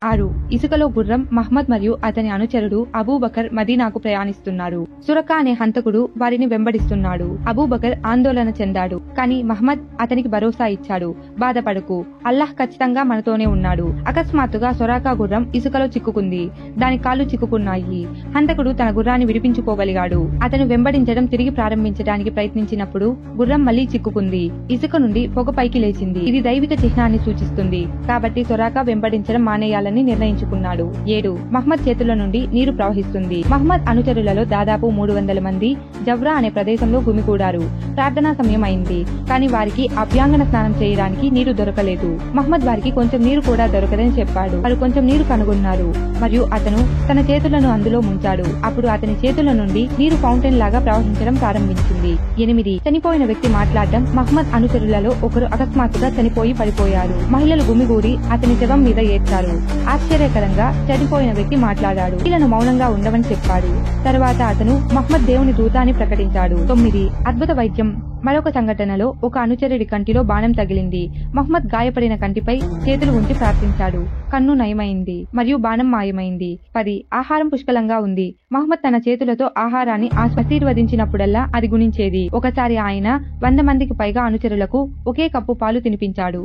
6. ఇసుకలో గుర్రం మహ్మద్ మరియు అతని అనుచరుడు అబూబకర్ మదీనాకు ప్రయాణిస్తున్నారు. సురకా అనే హంతకుడు వారిని వెంబడిస్తున్నాడు. అబూబకర్ ఆందోళన చెందాడు. కానీ మహ్మద్ అతనికి భరోసా ఇచ్చాడు. బాధపడకు, అల్లాహ్ ఖచ్చితంగా మనతోనే ఉన్నాడు. అకస్మాత్తుగా సొరాకా గుర్రం ఇసుకలో చిక్కుకుంది. దాని కాళ్ళు చిక్కుకున్నాయి. హంతకుడు తన గుర్రాన్ని విడిపించుకోగలిగాడు. అతను వెంబడించడం తిరిగి ప్రారంభించడానికి ప్రయత్నించినప్పుడు గుర్రం మళ్లీ చిక్కుకుంది. ఇసుక నుండి పొగ పైకి లేచింది. ఇది దైవిక చిహ్నాన్ని సూచిస్తుంది. కాబట్టి సొరాకా వెంబడించడం మానేయాలని నిర్ణయించుకున్నాడు. 7. మహ్మద్ చేతుల నుండి నీరు ప్రవహిస్తుంది. మహ్మద్ అనుచరులలో దాదాపు 300 మంది జవ్రా అనే ప్రదేశంలో గుమికూడారు. ప్రార్థనా సమయం అయింది. కానీ వారికి అభ్యాంగన స్నానం చేయడానికి నీరు దొరకలేదు. మహ్మద్ వారికి కొంచెం నీరు కూడా దొరకదని చెప్పాడు. వారు కొంచెం నీరు కనుగొన్నారు మరియు అతను తన చేతులను అందులో ముంచాడు. అప్పుడు అతని చేతుల నుండి నీరు ఫౌంటైన్ లాగా ప్రవహించడం ప్రారంభించింది. 8. చనిపోయిన వ్యక్తి మాట్లాడడం. మహ్మద్ అనుచరులలో ఒకరు అకస్మాత్తుగా చనిపోయి పడిపోయారు. మహిళలు గుమిగూడి అతని శవం మీద ఏడ్చారు. ఆశ్చర్యకరంగా చనిపోయిన వ్యక్తి మాట్లాడాడు. వీళ్ళను మౌనంగా ఉండవని చెప్పాడు. తర్వాత అతను మహ్మద్ దేవుని దూత అని ప్రకటించాడు. 9. అద్భుత వైద్యం. మరొక సంఘటనలో ఒక అనుచరుడి కంటిలో బాణం తగిలింది. మహ్మద్ గాయపడిన కంటిపై చేతులు ఉంచి ప్రార్థించాడు. కన్ను నయమైంది మరియు బాణం మాయమైంది. 10. ఆహారం పుష్కలంగా ఉంది. మహ్మద్ తన చేతులతో ఆహారాన్ని ఆశీర్వదించినప్పుడల్లా అది గుణించేది. ఒకసారి ఆయన 100 మందికి పైగా అనుచరులకు ఒకే కప్పు పాలు తినిపించాడు.